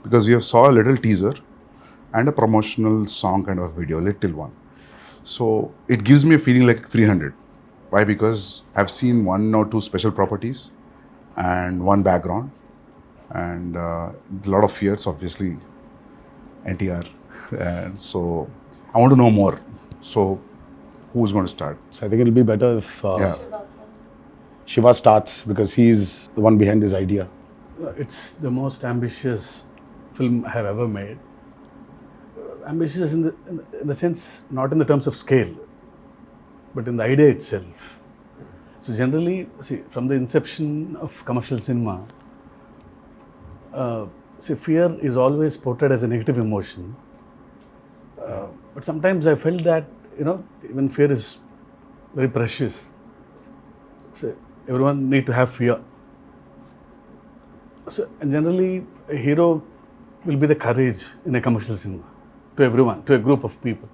because we have saw a little teaser and a promotional song kind of video, little one. So it gives me a feeling like 300. Why? Because I've seen 1 or 2 special properties and 1 background and a lot of fears, obviously, NTR. And so I want to know more. So who's going to start? So I think it'll be better if Yeah. Shiva starts, because he's the one behind this idea. It's the most ambitious film I have ever made. Ambitious in the sense, not in the terms of scale, but in the idea itself. So generally, see, from the inception of commercial cinema, fear is always portrayed as a negative emotion. But sometimes I felt that, even fear is very precious. So everyone need to have fear. So, and generally, a hero will be the courage in a commercial cinema, to everyone, to a group of people.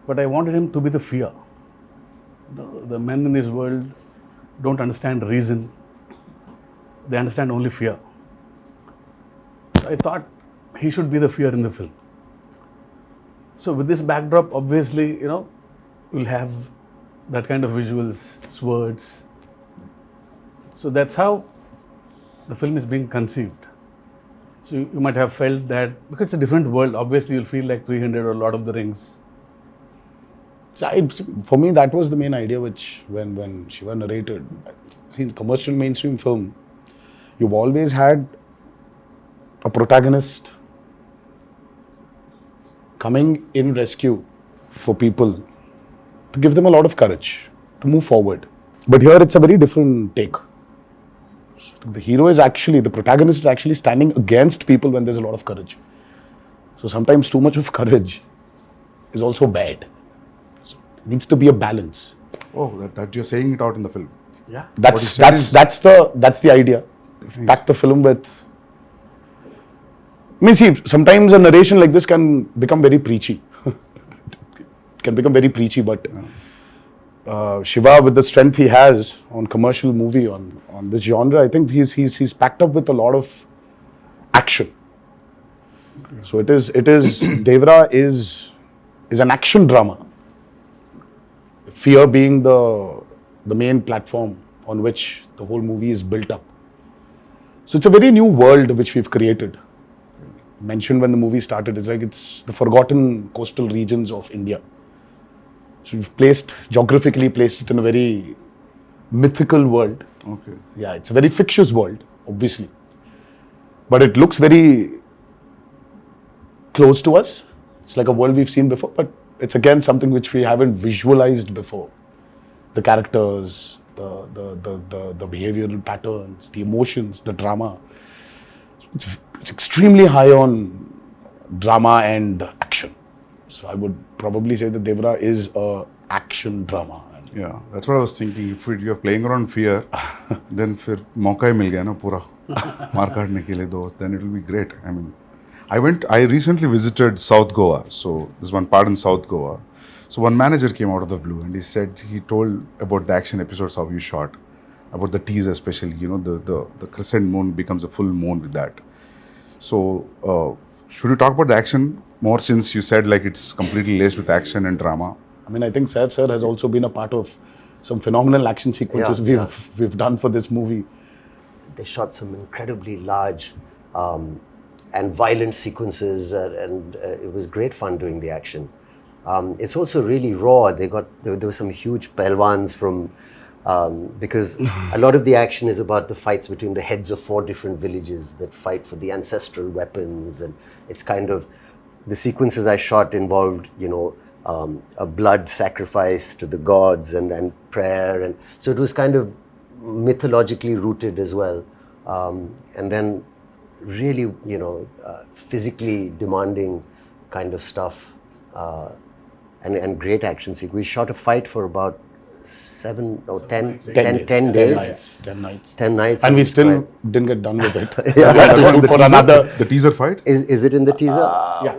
But I wanted him to be the fear. The men in this world don't understand reason. They understand only fear. So I thought he should be the fear in the film. So with this backdrop, obviously, we'll have that kind of visuals, swords. So that's how the film is being conceived. So you might have felt that, because it's a different world, obviously you'll feel like 300 or Lord of the Rings. So for me, that was the main idea, which when Shiva narrated. See, in commercial mainstream film, you've always had a protagonist coming in rescue for people, to give them a lot of courage to move forward. But here it's a very different take. The hero is actually, the protagonist is actually standing against people when there's a lot of courage. So sometimes too much of courage is also bad. So it needs to be a balance. Oh, that you're saying it out in the film. Yeah. That's the idea. Pack the film with. See, sometimes a narration like this can become very preachy. It can become very preachy, but Shiva, with the strength he has on commercial movie, on this genre, I think he's packed up with a lot of action. So it is Devara is an action drama. Fear being the main platform on which the whole movie is built up. So it's a very new world which we've created. Mentioned when the movie started, it's the forgotten coastal regions of India. So we've geographically placed it in a very mythical world. Okay. Yeah, it's a very fictitious world, obviously. But it looks very close to us. It's like a world we've seen before, but it's again something which we haven't visualized before. The characters, the behavioral patterns, the emotions, the drama. It's extremely high on drama and action. So I would probably say that Devara is a action drama. Yeah, that's what I was thinking. If you're playing around fear, then फिर मौका ही मिल गया ना पूरा मार काटने के लिए दो. Then it will be great. I mean, I recently visited South Goa. So there's one part in South Goa. So one manager came out of the blue and he told about the action episodes how you shot, about the teaser especially. The crescent moon becomes a full moon with that. So should we talk about the action more, since you said like it's completely laced with action and drama? I mean, I think Saif sir has also been a part of some phenomenal action sequences we've done for this movie. They shot some incredibly large and violent sequences, and it was great fun doing the action. It's also really raw. There were some huge pelwans from, because a lot of the action is about the fights between the heads of 4 different villages that fight for the ancestral weapons, and it's kind of, the sequences I shot involved, a blood sacrifice to the gods and prayer, and so it was kind of mythologically rooted as well, and then really, physically demanding kind of stuff, and great action sequence. We shot a fight for about 10 days. 10 nights. 10 nights. And we still didn't get done with it. The teaser fight? Is it in the teaser? Yeah.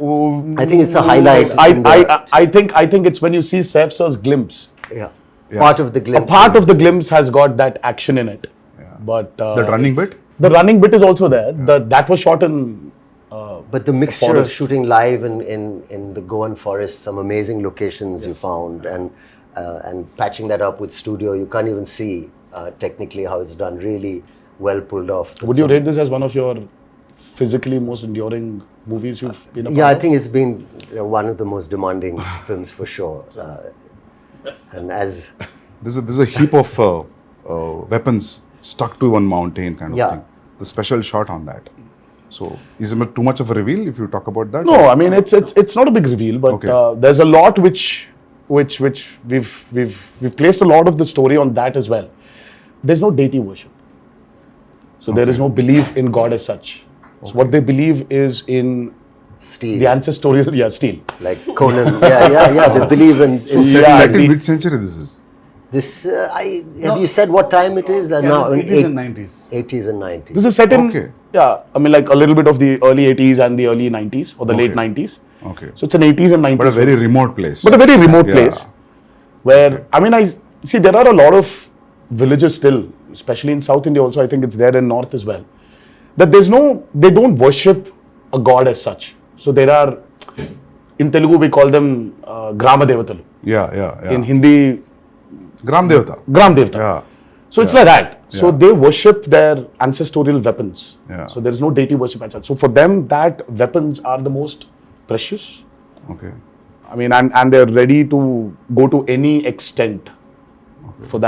I think it's a highlight. I think it's when you see Saif sir's glimpse. Yeah. Part of the glimpse. A part of the glimpse has got that action in it. Yeah. But The running bit? The running bit is also there. That was shot in. But the mixture of forest. shooting live in the Goan forest, some amazing locations you found, and patching that up with studio, you can't even see technically how it's done. Really well pulled off. Would you rate this as one of your physically most enduring movies you've been a part Yeah, I of? think it's been one of the most demanding films for sure. And as There's a heap of weapons stuck to one mountain kind of Yeah. thing. The special shot on that. So, is it too much of a reveal if you talk about that? No, I mean it's not a big reveal, but Okay. there's a lot which we've placed a lot of the story on that as well. There's no deity worship, so there is no belief in God as such. So what they believe is in Steel, the ancestorial steel. like Conan. Yeah. They believe in So set, Yeah, set in the- mid-century this is. this. Have you said what time it is? Yeah, Now, it's 80s and 90s. 80s and 90s. This is set in Okay. I mean like a little bit of the early 80s and the early 90s or the late Okay. 90s. Okay. So it's an 80s and 90s. But a very remote place. But a very remote Yeah. place where, I mean, I see there are a lot of villages still, especially in South India also, I think it's there in North as well, that they don't worship a god as such. So there are, in Telugu we call them Grama Devatalu. Yeah. In Hindi, Gram Devata. Gram Devata. Yeah. So it's like that. So Yeah. they worship their ancestral weapons. Yeah. So there is no deity worship as such. So for them, that weapons are the most precious. Okay. I mean, and they're ready to go to any extent for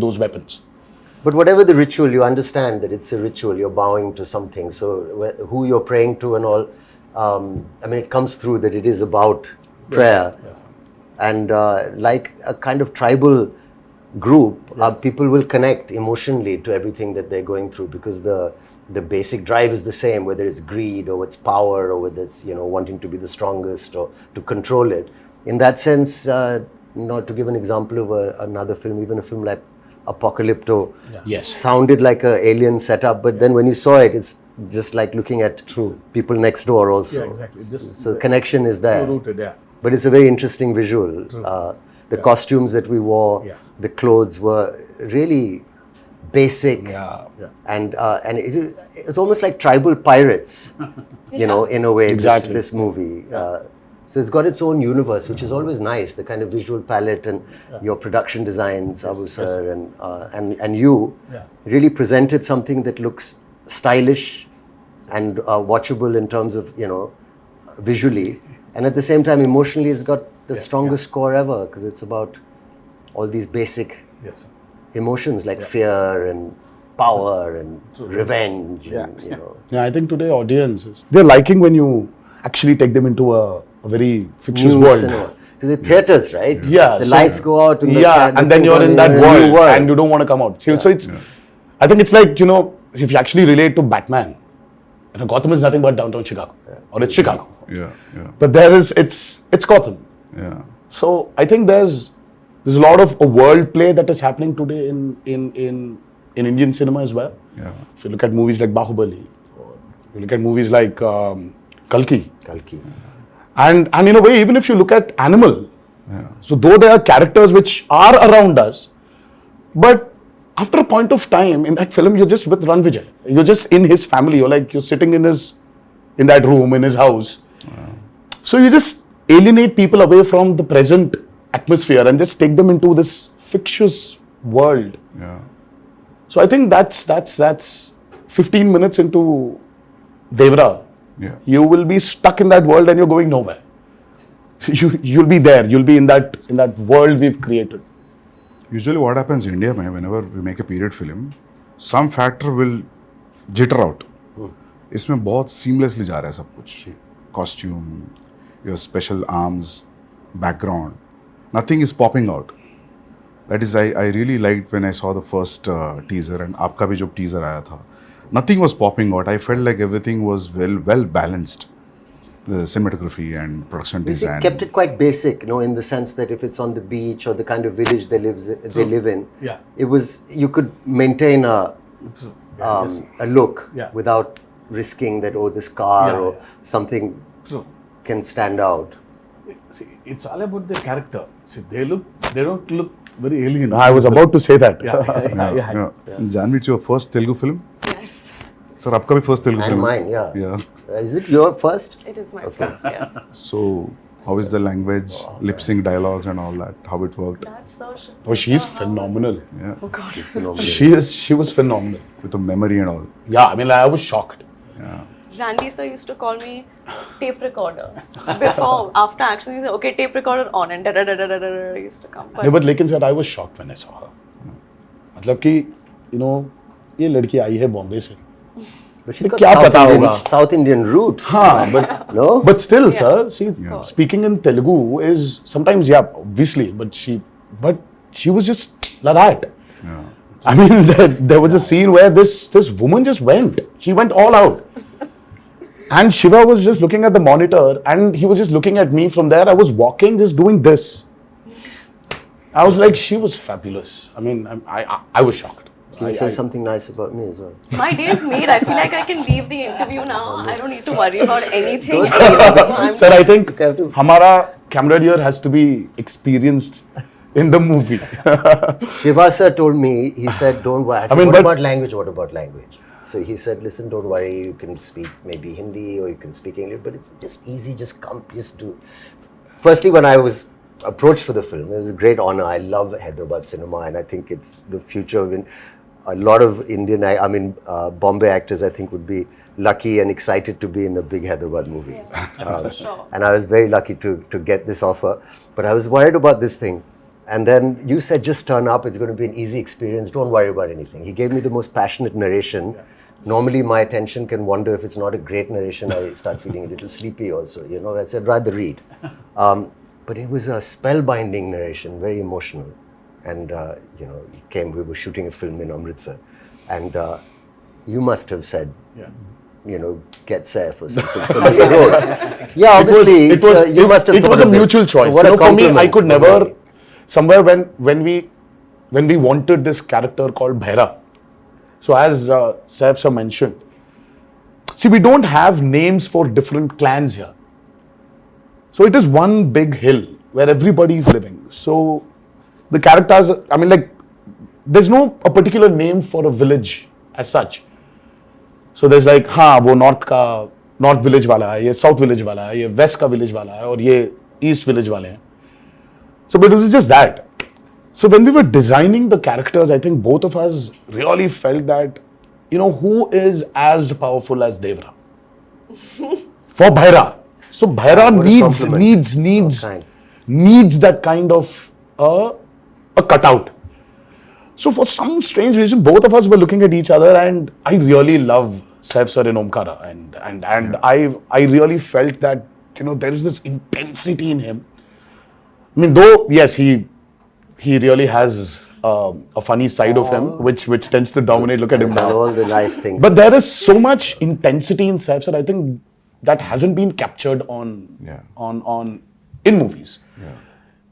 those weapons. But whatever the ritual, you understand that it's a ritual. You're bowing to something. So who you're praying to and all, I mean, it comes through that it is about prayer. And like a kind of tribal group, people will connect emotionally to everything that they're going through, because the basic drive is the same, whether it's greed or it's power or whether it's wanting to be the strongest or to control it. In that sense, to give an example of another film, even a film like Apocalypto, Yes. sounded like a alien setup, but then when you saw it, it's just like looking at people next door also. Yeah, exactly. Just So connection is there. rooted, yeah. But it's a very interesting visual. The costumes that we wore, Yeah. the clothes were really basic, and it's almost like tribal pirates, in a way. Exactly. This movie. So it's got its own universe, which is always nice. The kind of visual palette and your production designs, Abu Sir, and you really presented something that looks stylish and watchable in terms of visually, and at the same time emotionally, it's got the strongest score ever, because it's about all these basic Yes, sir. emotions like fear and power and revenge. And, Yeah, I think today audiences, they're liking when you actually take them into a very fictitious new world. cinema. Because the theaters, right? Yeah, the so- lights go out. And And then you're in that world and you don't want to come out. So it's, I think it's like, if you actually relate to Batman, Gotham is nothing but downtown Chicago, or it's Chicago. Yeah. But it's Gotham. Yeah. So I think there's a lot of a world play that is happening today in Indian cinema as well. Yeah. If you look at movies like Bahubali, or you look at movies like Kalki, and in a way, even if you look at Animal, so though there are characters which are around us, but after a point of time in that film, you're just with Ran Vijay. You're just in his family. You're sitting in that room in his house. So you just alienate people away from the present atmosphere and just take them into this fictitious world. Yeah. So I think that's 15 minutes into Devara. Yeah. You will be stuck in that world and you're going nowhere. You'll be there. You'll be in that world we've created. Usually what happens in India, whenever we make a period film, some factor will jitter out. इसमें बहुत seamlessly जा रहा है सब कुछ. Costume, your special arms, background, nothing is popping out. That is, I really liked when I saw the first teaser, and आपका भी जो teaser आया था, nothing was popping out. I felt like everything was well balanced. The cinematography and production They design. kept it quite basic, in the sense that if it's on the beach or the kind of village they live in, Yeah. it was, you could maintain a look without risking that, this car or something can stand out. See, it's all about the character. See, they don't look very alien. I was about to say that. Yeah. Janhvi, it's your first Telugu film? Yes. Sir, आपका भी first Telugu And film है? mine, yeah. Yeah. Is it your first? It is my first, yes. So, how is the language, lip sync dialogues and all that? How it worked? That's so shit. Oh, she's phenomenal. Yeah. Oh God. She was phenomenal. With the memory and all. Yeah, I mean, I was shocked. Yeah. Randy sir used to call me tape recorder. Before, after action, he said, okay, tape recorder on, and da da da da da da used to come. No, but लेकिन sir, I was shocked when I saw her. मतलब कि, you know, ये लड़की आई है बॉम्बे से. But she's got क्या पता होगा? South Indian roots. हाँ, but No? but still, Yeah. sir, see, speaking in Telugu is sometimes, yeah, obviously, but she was just like that. Yeah. I mean, there was a scene where this woman just went. She went all out. And Shiva was just looking at the monitor and he was just looking at me from there. I was walking, just doing this. I was like, she was fabulous. I mean, I was shocked. Can you say something nice about me as well? My day is made. I feel like I can leave the interview now. I don't need to worry about anything. Sir, I think Okay, I have to- Hamara camera here has to be experienced in the movie. Shiva sir told me, he said, don't worry. I said, mean, what but- about language? What about language? So he said, listen, don't worry. You can speak maybe Hindi or you can speak English, but it's just easy. Just come, just do. Firstly, when I was approached for the film, it was a great honor. I love Hyderabad cinema and I think it's the future of a lot of Indian, Bombay actors, I think, would be lucky and excited to be in a big Hyderabad movie. Sure. And I was very lucky to get this offer. But I was worried about this thing. And then you said, just turn up. It's going to be an easy experience. Don't worry about anything. He gave me the most passionate narration. Normally, my attention can wander. If it's not a great narration, I start feeling a little sleepy also. You know, I said, rather read. But it was a spellbinding narration, very emotional. And, you know, he came, we were shooting a film in Amritsar. And you must have said, you know, get Saif or something for this role. Yeah, obviously, you must have it thought was a of this. mutual choice. What You a know, for me, I compliment. could never, somewhere when we wanted this character called Bhaira. So as Saif sir mentioned, see, we don't have names for different clans here. So it is one big hill where everybody is living. So the characters, I mean, like, there's no a particular name for a village as such. So there's like, हाँ वो north village वाला है, ये south village वाला है, ये west का village वाला है और ये east village वाले हैं. So but it was just that. So when we were designing the characters, I think both of us really felt that, you know, who is as powerful as Devara? For Bhaira. So Bhaira What a compliment. needs that kind of a cutout. So for some strange reason, both of us were looking at each other, and I really love Saif sir in Omkara, and I really felt that, you know, there is this intensity in him. I mean, though yes, he really has a funny side of him, which tends to dominate. Look at him And now. all the nice things. But there is so much intensity in Saif sir. I think that hasn't been captured on in movies.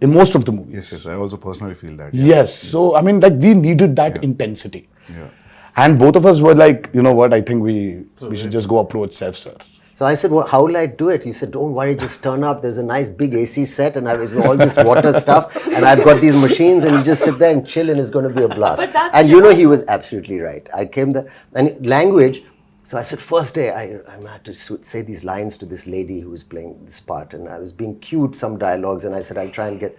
In most of the movies. Yes, I also personally feel that. Yes. So, I mean, like, we needed that intensity. Yeah. And both of us were like, you know what, I think we should just go approach Saif sir. So I said, well, how will I do it? You said, don't worry, just turn up. There's a nice big AC set and it's all this water stuff. And I've got these machines and you just sit there and chill and it's going to be a blast. But that's And you know, Shiva's- he was absolutely right. I came there and language. So I said, first day, I had to say these lines to this lady who was playing this part. And I was being cued some dialogues. And I said, I'll try and get...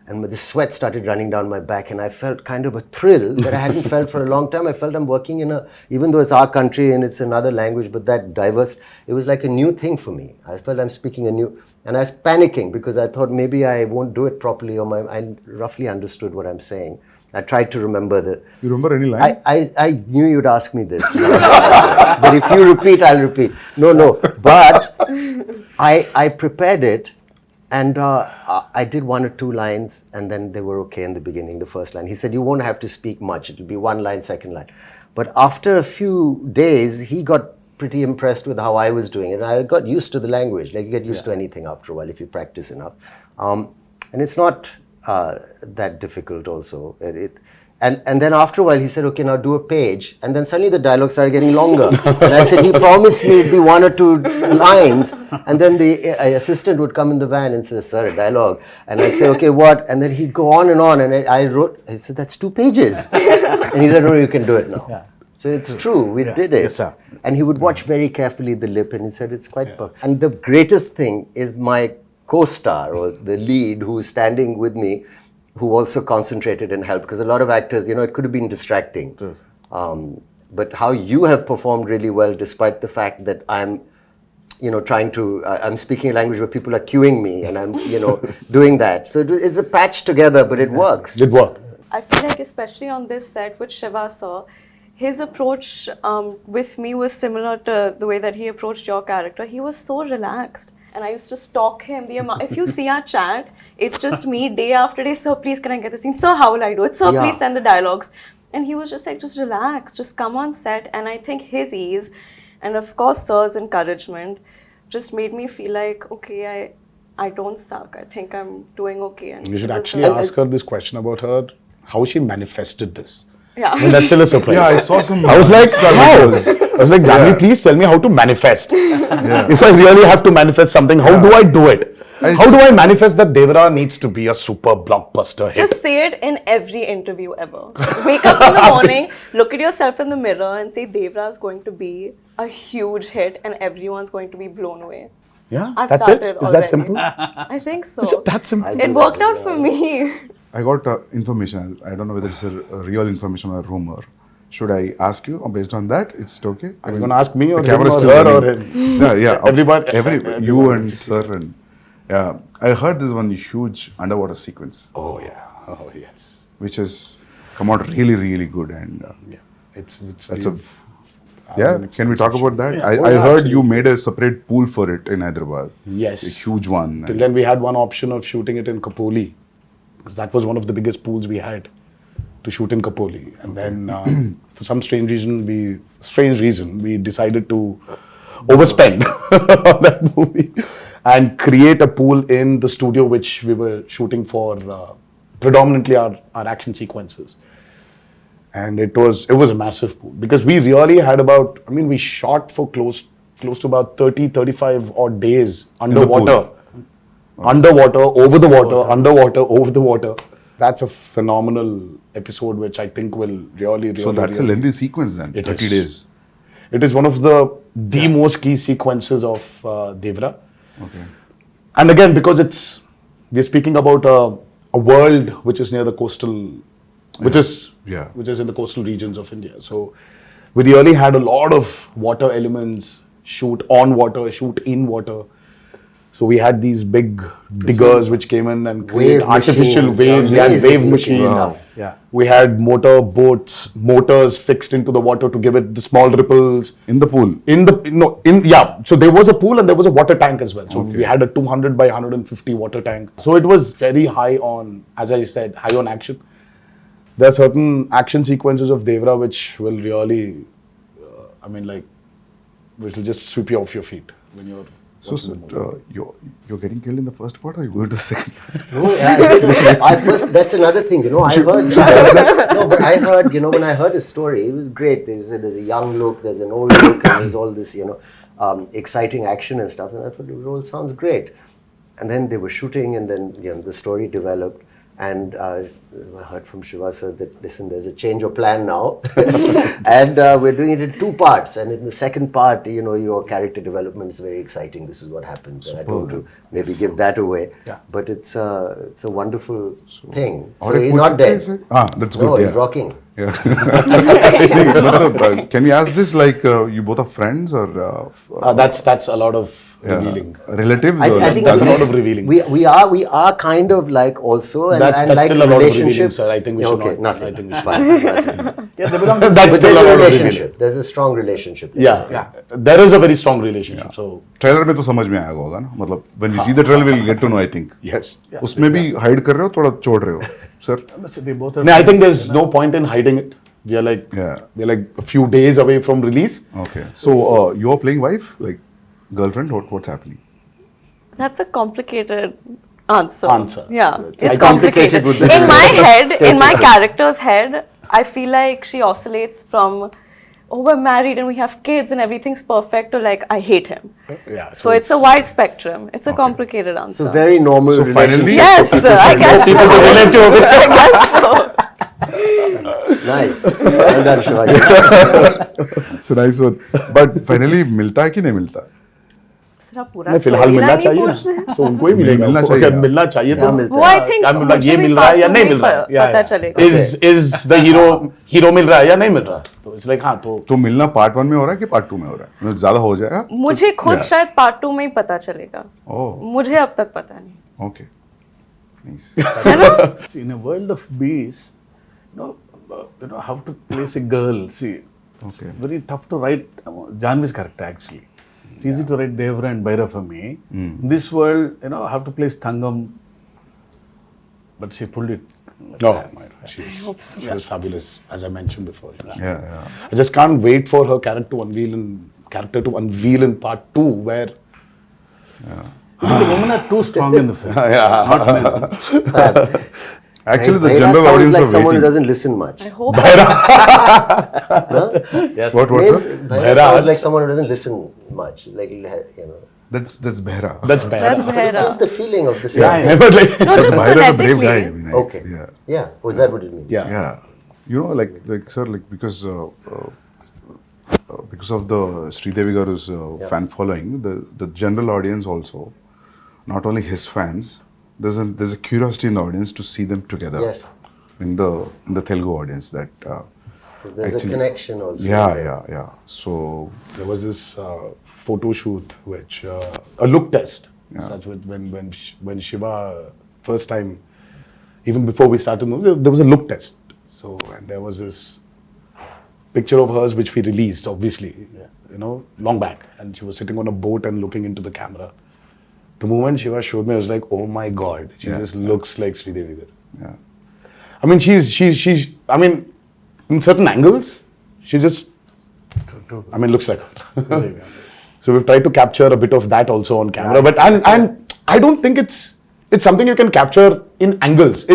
And the sweat started running down my back, and I felt kind of a thrill that I hadn't felt for a long time. I felt I'm working in even though it's our country and it's another language, but that diverse, it was like a new thing for me. I felt I'm speaking a new, and I was panicking because I thought maybe I won't do it properly, or I roughly understood what I'm saying. I tried to remember the... You remember any line? I knew you'd ask me this. But if you repeat, I'll repeat. No. But I prepared it. And I did one or two lines, and then they were okay in the beginning, the first line. He said, you won't have to speak much. It'll be one line, second line. But after a few days, he got pretty impressed with how I was doing it. I got used to the language. Like, you get used to anything after a while if you practice enough. And it's not that difficult also. And then after a while, he said, okay, now do a page. And then suddenly the dialogue started getting longer. And I said, he promised me it'd be one or two lines. And then the assistant would come in the van and say, sir, a dialogue. And I'd say, okay, what? And then he'd go on. And I said, that's 2 pages. And he said, no, you can do it now. So it's true, we did it. Yes, sir. And he would watch very carefully the lip and he said it's quite perfect. And the greatest thing is my co-star or the lead who's standing with me, who also concentrated and helped, because a lot of actors, it could have been distracting. But how you have performed really well, despite the fact that I'm trying to, I'm speaking a language where people are cueing me and I'm, doing that. So it's a patch together, but it works. It worked. I feel like especially on this set with Shiva sir, his approach with me was similar to the way that he approached your character. He was so relaxed. And I used to stalk him. If you see our chat, it's just me day after day. Sir, please can I get the scene? Sir, how will I do it? Sir, please send the dialogues. And he was just like, just relax, just come on set. And I think his ease and of course sir's encouragement just made me feel like, okay, I don't suck. I think I'm doing okay. And You should it was actually a- ask her this question about how she manifested this. Yeah. I mean, that's still a surprise. Yeah, I saw some. I was like, Insta how? videos. I was like, Janhvi, please tell me how to manifest. If I really have to manifest something, how do I do it? How do I manifest that Devara needs to be a super blockbuster hit? Just say it in every interview ever. Wake up in the morning, look at yourself in the mirror and say Devara is going to be a huge hit and everyone's going to be blown away. Yeah, I've that's it. started Is that already. simple? I think so. Is it that simple? It worked out for me. I got information. I don't know whether it's a real information or a rumor. Should I ask you based on that? It's okay. Are you going to ask me or the him camera's or still her or running. him? Yeah. Everybody- You and sir and yeah. I heard this one huge underwater sequence, Oh, yeah. Oh, yes. which has come out really, really good. And Yeah. It's that's a really- yeah. an Can we talk about that? Yeah. I Oh, heard absolutely. you made a separate pool for it in Hyderabad. Yes. A huge one. Till then, we had one option of shooting it in Kapoli, because that was one of the biggest pools we had to shoot in Kapoli. And then, for some strange reason, we decided to overspend on that movie and create a pool in the studio which we were shooting for predominantly our action sequences. And it was a massive pool because we really had we shot for close to about 35 odd days underwater. Underwater, over the water, underwater, over the water. That's a phenomenal episode which I think will really So that's a really- lengthy sequence then. It 30 is. days. It is one of the most key sequences of Devara. Okay. And again, because we're speaking about a world which is near the coastal, which is in the coastal regions of India. So we really had a lot of water elements, shoot on water, shoot in water. So we had these big diggers which came in and created Wave artificial machines, waves. We had amazing wave looking machines. stuff. Yeah. We had motors fixed into the water to give it the small ripples. In the pool. So there was a pool and there was a water tank as well. So we had a 200 by 150 water tank. So it was very high on, as I said, high on action. There are certain action sequences of Devara which will really, which will just sweep you off your feet when you're. So you're getting killed in the first part or you go to the second? No, that's another thing, I heard, but I heard, when I heard his story, it was great. There's a young look, there's an old look, and there's all this, exciting action and stuff. And I thought the role sounds great. And then they were shooting and then, the story developed. And I heard from Shiva sir that, listen, there's a change of plan now. And we're doing it in 2 parts. And in the second part, your character development is very exciting. This is what happens. And I don't want to maybe give that away. Yeah. But it's a wonderful thing. Or So a he's coach not dead. plays it? That's good. No, yeah. he's rocking. Yeah. Can we ask this like you both are friends or That's a lot of revealing. relatives? I or think That's a cousins? lot of revealing. We are kind of like also and, That's and like still a lot of revealing, relationship. sir. I think we should okay, not. Nothing. I think we should. Fine. Nothing. Yeah, they belong to That's But still there's a a lot of revealing. relationship. There's a strong relationship. Yeah, there is a very strong relationship. So trailer में तो समझ में आएगा होगा ना मतलब when we see the trailer we'll get to know I think yes. उसमें भी hide कर रहे हो थोड़ा छोड़ रहे हो sir They both are No, I think friends, there's no point in hiding it. We are like a few days away from release. okay so you're playing wife like girlfriend what's happening That's a complicated answer. Yeah, It's it's complicated complicated. with the In my head, in my status. character's head, I feel like she oscillates from, oh, we're married and we have kids and everything's perfect, to like, I hate him. Yeah. So it's a wide spectrum. It's a complicated answer. It's a very normal So finally- relationship. Yes, I guess so. people to relate to. I guess so. Nice. Well done, Shivaji. It's a nice one. But finally मिलता है कि नहीं मिलता? सिर्फ पूरा नहीं, फिलहाल मिलना storyline ही चाहिए पूछ रहे हैं। ना, तो उनको ही मिलेगा, मिलना उनको चाहिए। अगर मिलना चाहिए तो वो I think क्या मिल रहा है, मुझे ये भी मिल रहा है या part नहीं two मिल रहा में है, पता चलेगा। इज द हीरो मिल रहा है या नहीं मिल रहा, तो इट्स लाइक हाँ तो मिलना पार्ट 1 में हो रहा है कि पार्ट 2 में हो रहा है? मतलब ज्यादा हो जाएगा? मुझे खुद Yeah. शायद पार्ट 2 में ही पता चलेगा। ओह, मुझे अब तक पता नहीं। Okay. Nice. See, in a world of bees, how to place a girl. See, Okay. very tough to write Janhvi's character actually. It's easy to write Devara and Bhaira for me. In this world, I have to place Thangam, but she pulled it. no, she hope so. was fabulous, as I mentioned before. Yeah. I just can't wait for her character to unveil in part 2, where The women are too strong in the film. Not men. Actually, the Bhaira general sounds audience like are someone who waiting. doesn't listen much. I hope Yes. What, Names, sir? Bhaira Bhaira. sounds like someone who doesn't listen much. Like, That's Behra. that's bad. that's Bhaira. That's the feeling of the Yeah, same. I know. But like, No, just Behra is a brave guy. phonetically. I mean, Okay. Yeah. Yeah. Was that what it means? yeah. Yeah. You know, like sir, like because of the Sridevi Garu's fan following, the general audience also, not only his fans, there's a curiosity in the audience to see them together. Yes. In the Telugu audience, that Because there's actually- a connection also. yeah. So There was this photo shoot, which a look test, such with when Shiva first time, even before we started the movie, there was a look test. So and there was this picture of hers which we released, obviously, long back, and she was sitting on a boat and looking into the camera. The moment Shiva showed me, I was like, oh my god, she just looks like Sridevi Garu. yeah. I mean, she's. I mean, in certain angles, she just. I mean, looks like her. So we've tried to capture a bit of that also on camera, but and I don't think it's something you can capture in angles.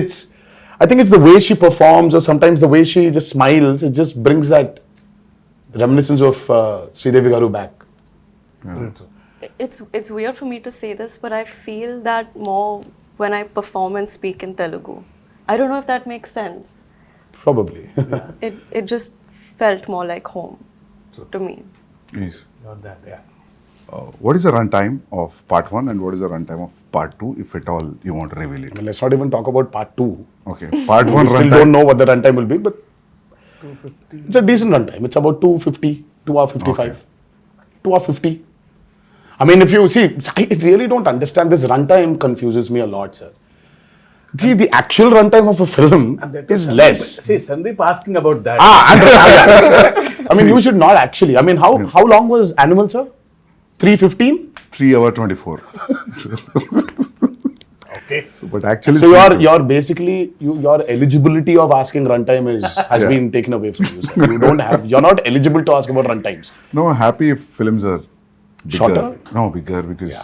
I think it's the way she performs, or sometimes the way she just smiles. It just brings that reminiscence of Sridevi Garu back. It's weird for me to say this, but I feel that more when I perform and speak in Telugu. I don't know if that makes sense. Probably. It just felt more like home to me. Yes. Not that, yeah. What is the runtime of part 1 and what is the runtime of part 2, if at all you want to reveal I it? mean, let's not even talk about part 2. Okay. Part 1 We still runtime. don't know what the runtime will be, but 250. It's a decent runtime. It's about 250, 2 hour 55, Okay. 2 hour 50. I mean, if you see, I really don't understand this runtime. Confuses me a lot, sir. See, the actual runtime of a film is less. See, Sandeep asking about that. I mean, you should not actually. I mean, how long was Animal, sir? 3:15. 3 hour 24. Okay. But actually, So it's your basically your eligibility of asking runtime has Yeah. been taken away from you. Sir. You're not eligible to ask about runtimes. No, I'm happy if films are bigger. Shorter? No, bigger because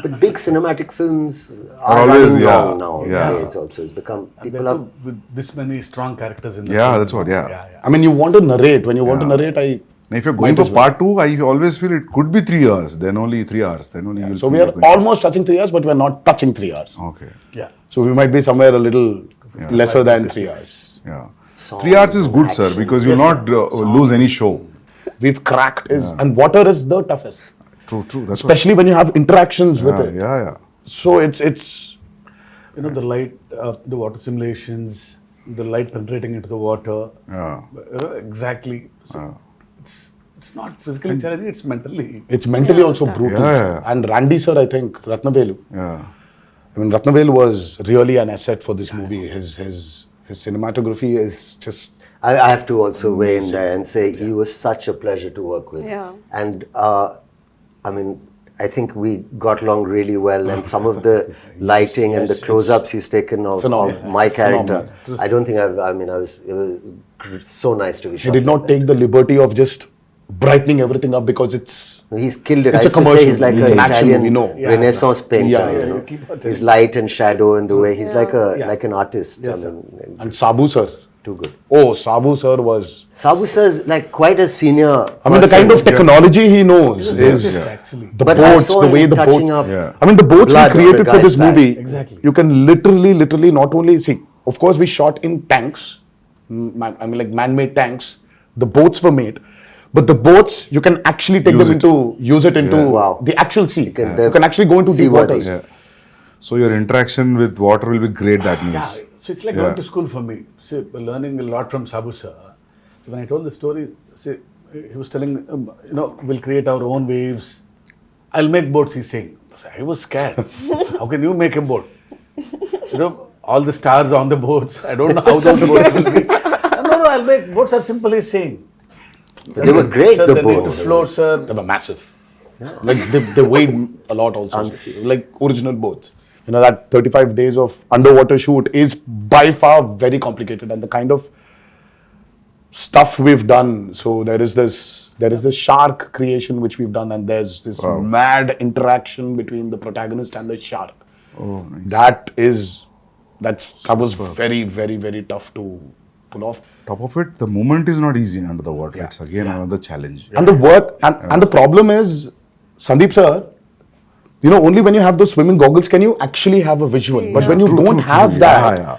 But big cinematic films are always, running yeah, long now. yeah. It's also it's become And people then are. too, with this many strong characters in the Yeah, film. that's what, yeah. I mean, you want to narrate. When you want to narrate, Now, if you're going Might for as well. part 2, I always feel it could be 3 hours. Then only 3 hours. Then only you'll So feel we are like going- almost touching 3 hours, but we are not touching 3 hours. Okay. Yeah. So we might be somewhere a little lesser than 3 hours. Yeah. Songs 3 hours is good, sir, action. because you'll not lose any show. We've cracked and water is the toughest, True. That's especially when you have interactions with what, it. yeah. So it's The light, the water simulations, the light penetrating into the water. Yeah. Exactly. So it's not physically challenging, it's mentally also brutal. Yeah, sir. yeah. And Randy sir, I think Ratnavelu. Yeah. I mean, Ratnavelu was really an asset for this movie. His cinematography is just. I have to also weigh in there and say he was such a pleasure to work with. Yeah. And I mean, I think we got along really well, and some of the lighting and the yes, close-ups he's taken of phenomenal. my character. Phenomenal. I don't think it was so nice to be shot. He did not like take the liberty of just brightening everything up because it's. that. He's killed it. It's I a used to say commercial. he's like It's an an action Italian movie, no. Yeah, Renaissance painter. Yeah, you yeah, know, you keep on his telling. light and shadow and the way he's Yeah. like an artist. Yes, I mean, And Sabu sir. too good. Oh, Sabu sir was. Sabu sir is like quite a senior. I mean, the kind of person. technology he knows is actually. the But I boats, saw the way him the touching boats. up. Yeah. I mean, the boats we blood on created the for guy's this back. movie. Exactly. You can literally not only see. Of course, we shot in tanks, like man-made tanks. The boats were made, but the boats you can actually take use it into Wow. the actual sea. can- You can actually go into deep seaworthy. waters. Yeah. So your interaction with water will be great, that means. Yeah, so it's like Yeah. going to school for me. So learning a lot from Sabu sir. So when I told the story, see, he was telling, we'll create our own waves. I'll make boats, he's saying. So I was scared. How can you make a boat? All the stars on the boats. I don't know how the boats will be. No, I'll make boats are simple, he's saying. They were great, Sir, the they need to boats. float, sir. They were massive. Like they weighed a lot also. Like original boats. That 35 days of underwater shoot is by far very complicated, and the kind of stuff we've done. So there is this shark creation which we've done, and there's this mad interaction between the protagonist and the shark. Oh, nice. That was very, very, very tough to pull off. Top of it, the movement is not easy under the water. It's again another challenge. And the work and the problem is, Sandeep sir, only when you have those swimming goggles can you actually have a visual. See, But yeah. when you don't True. have that, Yeah.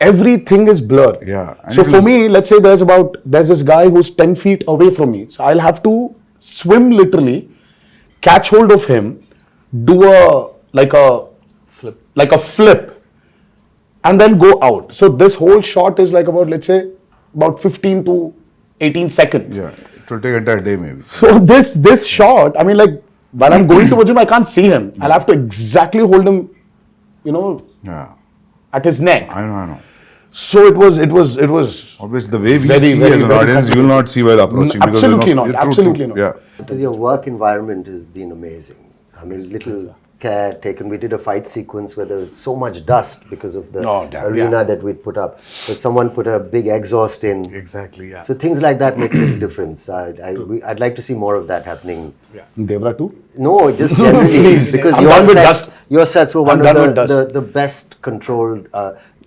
everything is blur. Yeah. And So it for will- me, let's say there's this guy who's 10 feet away from me. So I'll have to swim literally, catch hold of him, do a flip, and then go out. So this whole shot is like about 15 to 18 seconds. Yeah. It will take entire day maybe. So this shot, I mean, like when I'm going towards him, I can't see him. I'll have to exactly hold him, Yeah. at his neck. I know. So it was. Obviously, the way we Very, see very, as an very audience, you will not see while approaching. because Absolutely you're not. True. Absolutely not. Yeah. Because your work environment has been amazing. I mean, little care taken. We did a fight sequence where there was so much dust because of the Oh, damn. arena that we'd put up. But someone put a big exhaust in. Exactly, yeah. So things like that make a big difference. I'd like to see more of that happening. Devara too. No, just generally because I'm done with dust. your sets were one I'm done of with dust. the best controlled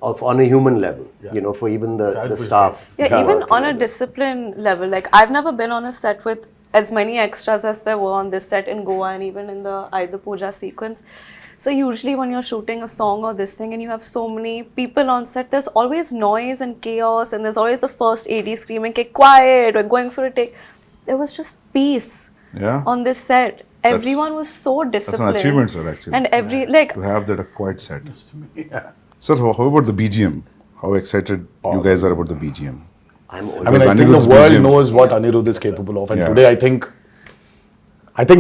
on a human level. For even the staff. Yeah, even on a discipline level, like I've never been on a set with as many extras as there were on this set in Goa and even in the Aida Puja sequence. So usually when you're shooting a song or this thing and you have so many people on set, there's always noise and chaos, and there's always the first AD screaming, "Okay, quiet, we're going for a take." There was just peace Yeah. on this set. Everyone was so disciplined. That's an achievement, sir, actually. And To have that a quiet set. Yeah. Sir, how about the BGM? How excited you guys are about the BGM? I'm always I mean, I think Anirudh's the world BGM. knows what Anirudh is capable of, and Yeah. today I think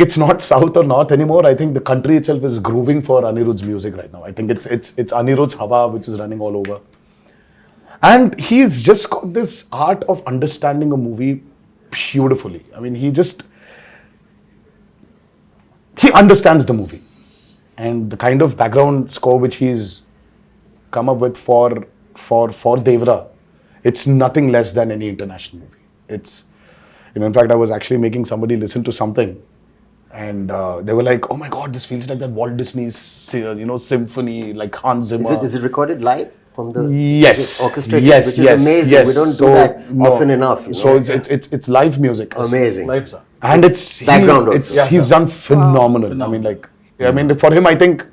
it's not south or north anymore. I think the country itself is grooving for Anirudh's music right now. I think it's Anirudh's Hawa which is running all over, and he's just got this art of understanding a movie beautifully. I mean, he understands the movie, and the kind of background score which he's come up with for Devara, it's nothing less than any international movie. It's, in fact, I was actually making somebody listen to something, and they were like, "Oh my God, this feels like that Walt Disney's, symphony, like Hans Zimmer." Is it recorded live from the Yes. orchestrated? Yes. Which Yes. is amazing. Yes. We don't So, do that no. often enough. So it's live music. amazing. Lives are. And it's Background also. he's done phenomenal. I mean, for him, I think,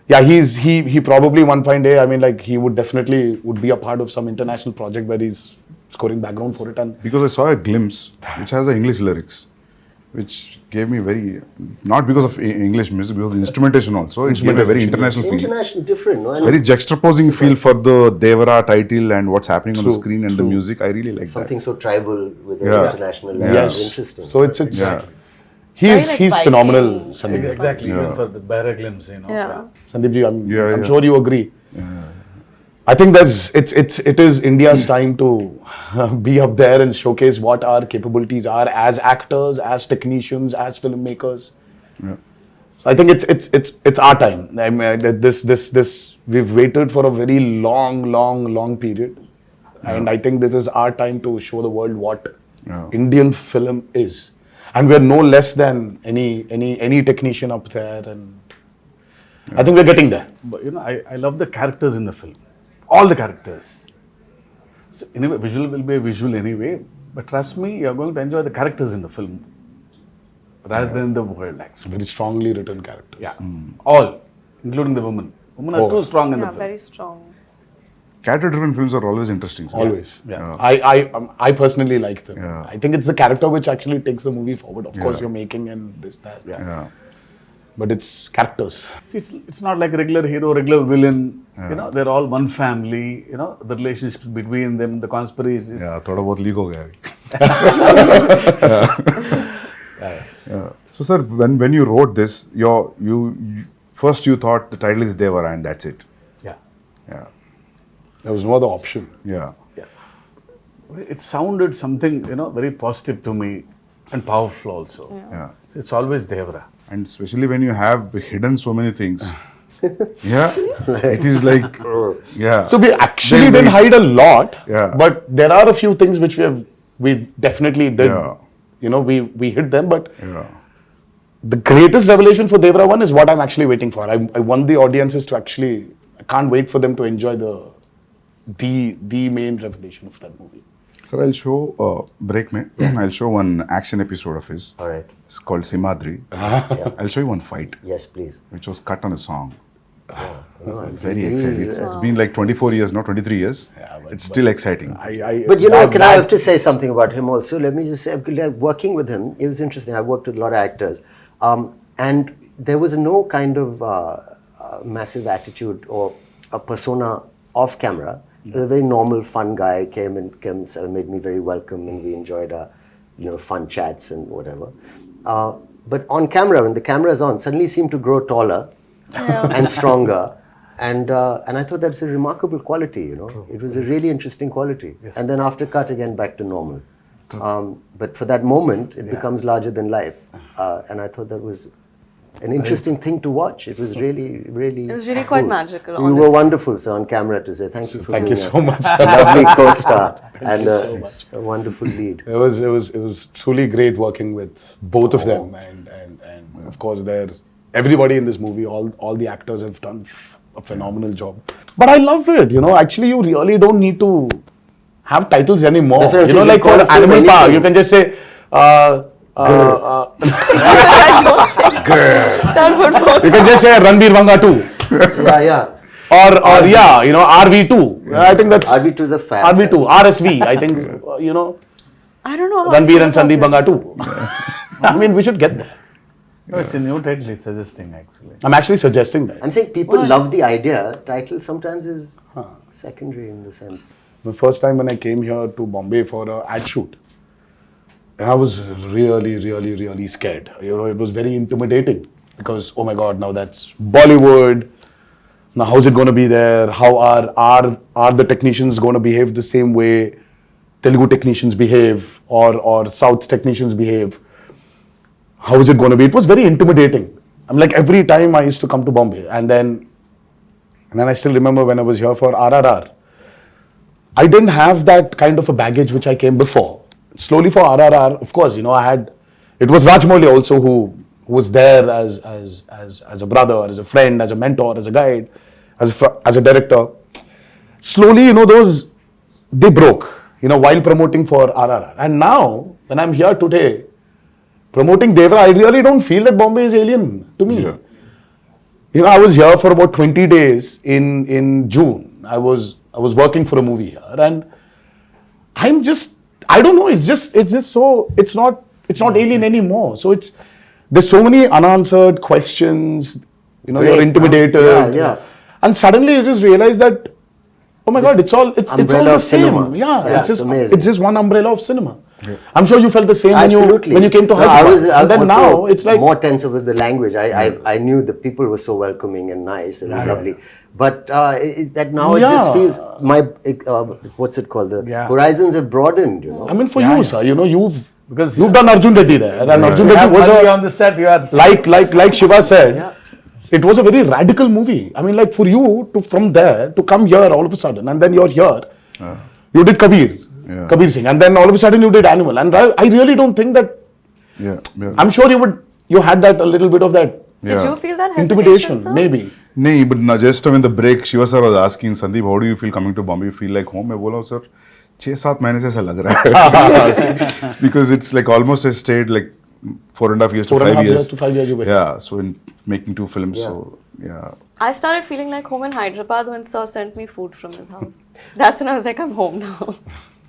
he probably one fine day, I mean, like he would definitely be a part of some international project where he's scoring background for it. And Because I saw a glimpse which has the English lyrics, which gave me not because of English music, because of the instrumentation also. It gave a very international feel. International, different. No? And Very juxtaposing feel for the Devara title and what's happening on the screen and the music. I really like something that. so tribal with an Yeah. international Yeah. language. yes, Interesting. so it's Yeah. Very, like, he's Viking. phenomenal, Sandeep. Exactly, even Yeah. for the barra glimpse, Yeah. Sandeep ji, I'm Yeah. sure you agree. I think it is India's time to be up there and showcase what our capabilities are as actors, as technicians, as filmmakers. Yeah. So I think it's our time. I mean, this we've waited for a very long period, and I think this is our time to show the world what Indian film is, and we're no less than any technician up there, and I think we're getting there. But I love the characters in the film. All the characters. So anyway, visual will be a visual anyway, but trust me, you're going to enjoy the characters in the film rather than the world, actually. Very strongly written character. Yeah. All, including the women. Women are too strong in the Yeah, film. very strong. Character-driven films are always interesting. sir. Always. Yeah. I personally like them. Yeah. I think it's the character which actually takes the movie forward. Of course, Yeah. you're making and this, that. Yeah. But it's characters. See, it's not like regular hero, regular villain. You know, they're all one family. You know, the relationships between them, the conspiracies. Yeah, थोड़ा बहुत leak हो गया अभी. Yeah. So sir, when you wrote this, you first you thought the title is Devara and that's it. Yeah. Yeah. There was no other option. Yeah. It sounded something, very positive to me and powerful also. Yeah. It's always Devara. And especially when you have hidden so many things. Yeah. It is like, yeah. So we actually Then didn't hide a lot. Yeah. But there are a few things which we definitely did. Yeah. We hid them. But Yeah. the greatest revelation for Devara 1 is what I'm actually waiting for. I want the audiences to actually, I can't wait for them to enjoy the main revelation of that movie. Sir, I'll show break mein. I'll show one action episode of his. All right. It's called Simadri. I'll show you one fight, Yes, please. which was cut on a song. No, Very he's- exciting. It's been like 24 years, not 23 years. It's still exciting. But I have to say something about him also? Let me just say, like, working with him, it was interesting. I worked with a lot of actors. And there was no kind of massive attitude or a persona off camera. He was a very normal, fun guy, came and made me very welcome, and we enjoyed our, fun chats and whatever. But on camera, when the camera is on, suddenly he seemed to grow taller and stronger. And I thought that's a remarkable quality, It was a really interesting quality. Yes. And then after cut, again, back to normal. But for that moment, it becomes larger than life. And I thought that was an interesting thing to watch. It was really, really. It was really quite magical, So you were honestly. wonderful, sir, on camera to say thank you for Thank being you so much. a lovely co-star and you so much. a wonderful lead. It was truly great working with both of them, and of course, everybody in this movie, all the actors have done a phenomenal job. But I love it. Actually, you really don't need to have titles anymore. That's what I'm saying, Like you call for a film Animal Park, anything. you can just say. That would work. You can just say Reddy Vanga 2. Yeah. Or RV2. I think that's RV2 is a fab. RV2, RSV. I think I don't know how. Ranveer I and feel Sandeep about Vanga 2. I mean, we should get there. No, it's a new title he's suggesting actually. I'm actually suggesting that. I'm saying people love the idea. Title sometimes is secondary in the sense. The first time when I came here to Bombay for an ad shoot, and I was really, really, really scared. It was very intimidating because, oh my God, now that's Bollywood. Now, how's it going to be there? How are the technicians going to behave the same way Telugu technicians behave or South technicians behave? How is it going to be? It was very intimidating. I'm like, every time I used to come to Bombay, and then I still remember when I was here for RRR. I didn't have that kind of a baggage which I came before. Slowly for RRR, of course, I had. It was Rajmouli also who was there as a brother, as a friend, as a mentor, as a guide, as a director. Slowly, those they broke. While promoting for RRR, and now when I'm here today, promoting Devara, I really don't feel that Bombay is alien to me. Yeah. I was here for about 20 days in June. I was working for a movie here, and I don't know. It's just so it's not alien anymore. So there's so many unanswered questions. You're intimidated. Yeah. And suddenly you just realize that, oh my God, it's all the umbrella of same. cinema. Yeah, It's amazing. it's just one umbrella of cinema. Yeah. I'm sure you felt the same Absolutely. when you came to No, Hyderabad. I And then also now it's like more tense with the language. I knew the people were so welcoming and nice and lovely. But that now it just feels what's it called? The horizons have broadened. I mean, for you, sir, Because you've done Arjun Reddy there, and Arjun you Reddy have was Bali on the set. You are like Shiva said, it was a very radical movie. I mean, like for you from there to come here all of a sudden, and then you're here. You did Kabir Singh, and then all of a sudden you did Animal, and I really don't think that. Yeah. I'm sure you had that a little bit of that Did you feel that hesitation, intimidation, sir? maybe. No, but just in the break, Shiva sir was asking Sandeep, how do you feel coming to Bombay? You feel like home? I बोला sir, 6-7 महीने से ऐसा लग रहा है. Because it's like almost I stayed like 4.5 years to 5 years. to 5 years you were. Yeah, so in making 2 films, so yeah. I started feeling like home in Hyderabad when Sir sent me food from his house. That's when I was like, I'm home now.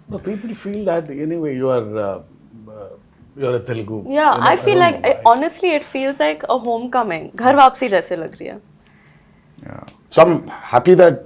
No, people feel that anyway you're a Telugu. Yeah, I feel don't like, know why. honestly, it feels like a homecoming. घर वापसी जैसे लग रही है. Yeah. So I'm happy that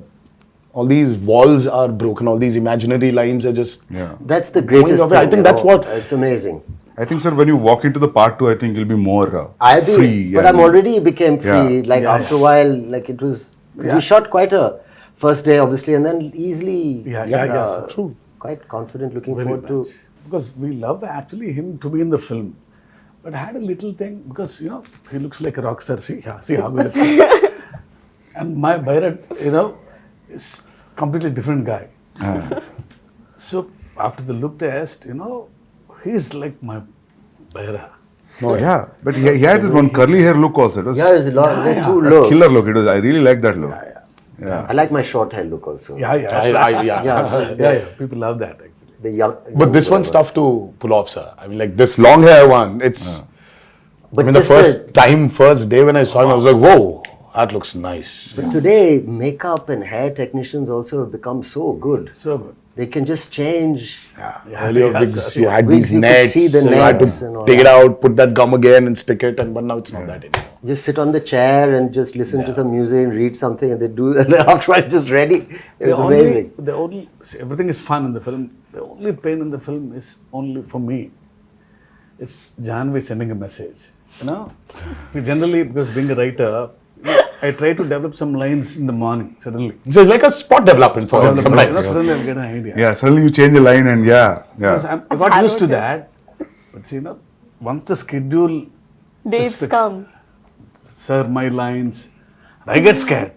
all these walls are broken, all these imaginary lines are just. Yeah. That's the greatest away. I thing, think you that's know. what- It's amazing. I think, sir, when you walk into the part 2, I think you'll be more I'll be, free. but I'm already became free. Yeah. Like after a while, like it was, because we shot quite a first day, obviously, and then easily. Yeah, sir. True. Quite confident, looking Very forward much. to. Because we love actually him to be in the film. But I had a little thing because he looks like a rock star. See how he looks. And my Bharat, is completely different guy. So after the look test, he's like my Bharat. Oh, yeah. But he had that one curly hair look also. It was Yeah, there's a lot. There are two a looks. killer look. It was. I really like that look. Yeah. I like my short hair look also. Yeah. Yeah. People love that actually. The young. But this one's tough to pull off, sir. I mean, like this long hair one, it's. But I mean, the just first day when I saw him, I was like, whoa, that looks nice. But today, makeup and hair technicians also have become so good. So good. They can just change. Earlier wigs, you had Wigs, these you could nets, see the so you had nets and to all take it that. out, put that gum again and stick it, but now it's not that anymore. Just sit on the chair and just listen to some music and read something, and they do. And then after it's just ready. It was amazing. See, everything is fun in the film. The only pain in the film is only for me. It's Janhvi sending a message. We generally, because being a writer, I try to develop some lines in the morning. Suddenly, So it's like a spot development for him sometimes. suddenly I get an idea. Yeah. Suddenly you change a line and Because yeah. I got used to that. But see, once the schedule Dates fixed. come. Sir, my lines, I get scared.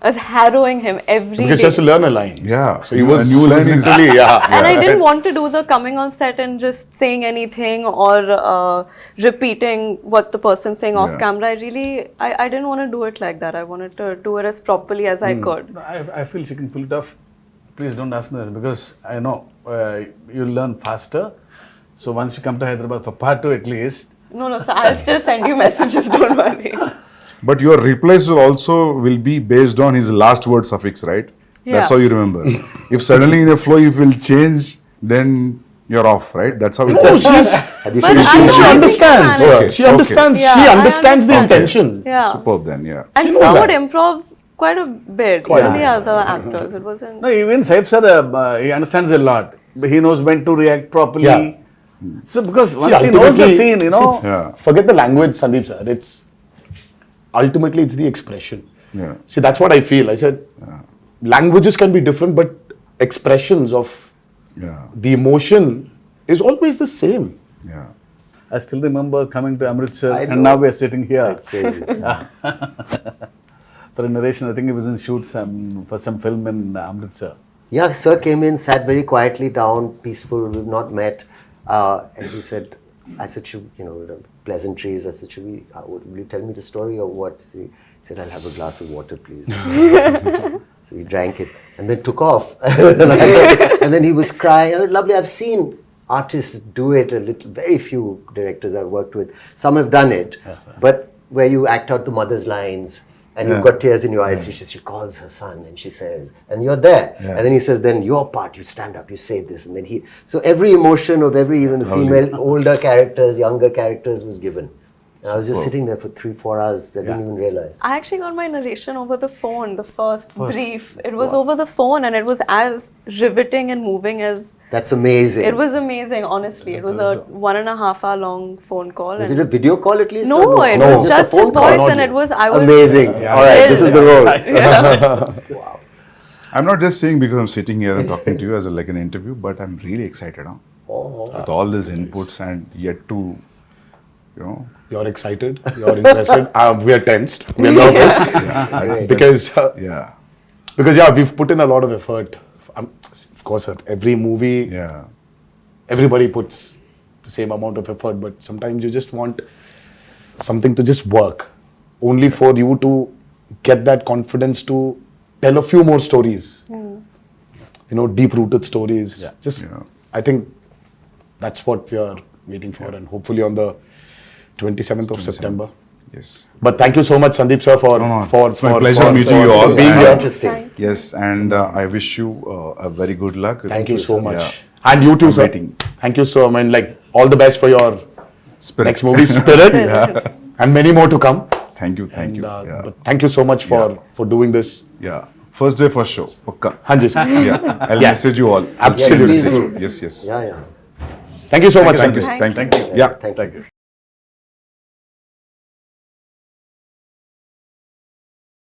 I was harrowing him every Because he day. has to learn a line. Yeah. So he was a new line is literally, And I didn't want to do the coming on set and just saying anything or repeating what the person's saying off Yeah. camera. I didn't want to do it like that. I wanted to do it as properly as I could. No, I feel she can pull it off. Please don't ask me this because I know you'll learn faster. So once you come to Hyderabad for part 2 at least. No, so I'll still send you messages, don't worry. But your replies will be based on his last word suffix, right? That's Yeah. how you remember. If suddenly in a flow you will change, then you're off, right? That's how it Oh, goes. Have you But seen I the know, she I think understands. you manage. She Okay. understands. Yeah, She I understands the understand. intention. Yeah. Superb then, yeah. And knows some that. would improv quite a bit. Even the other actors. It wasn't. No, even Saif sir, he understands a lot. He knows when to react properly. Yeah. So because once he knows the ultimately- scene, Yeah. Forget the language, Sandeep sir. It's ultimately it's the expression. Yeah. See, that's what I feel. I said languages can be different, but expressions of Yeah. the emotion is always the same. Yeah. I still remember coming to Amritsar I and know. now we are sitting here. Crazy. For a narration, I think he was in shoot for some film in Amritsar. Yeah, sir came in, sat very quietly down, peaceful. We've not met, and he said, "I said, pleasantries. I said, will you tell me the story or what?" So he said, "I'll have a glass of water, please." So he drank it and then took off. And then he was crying. "Oh, lovely. I've seen artists do it a little. Very few directors I've worked with. Some have done it, but where you act out the mother's lines." And you've got tears in your eyes. She calls her son and she says, and you're there. Yeah. And then he says, then your part, you stand up, you say this. And then so every emotion of even the female, older characters, younger characters was given. And I was just sitting there for 3-4 hours. I didn't even realize. I actually got my narration over the phone, the first brief. It was over the phone and it was as riveting and moving as... That's amazing. It was amazing, honestly. It was a 1.5 hour long phone call. Was it a video call at least? No, or it No, was just a phone his call. voice and it was... I was Amazing. All right, this is the role. Yeah. I'm not just saying because I'm sitting here and talking to you as like an interview, but I'm really excited with all these inputs and yet to, You're excited. You're interested. We are tensed. We are nervous because we've put in a lot of effort. Of course, at every movie, everybody puts the same amount of effort, but sometimes you just want something to just work, only for you to get that confidence to tell a few more stories. Deep-rooted stories. I think that's what we are waiting for, and hopefully on the 27th of September, Yes. But thank you so much, Sandeep sir, for It's my pleasure meeting you all. being And- here. Interesting. Yes, and I wish you a very good luck. Thank you so much. Yeah. And you too, I'm sir. waiting. Thank you so much. Like all the best for your Spirit. next movie, Spirit, and many more to come. Thank you. Thank And, you. Yeah. but thank you so much for doing this. Yeah. First day, first show. Pakka. Hanji sir. Yeah. I'll Yeah. message you all. Absolutely. Yes, please do. Yes, yes. Yeah, yeah. Thank you so much, Thank you. Sandeep. Thank you. Yeah. Thank you.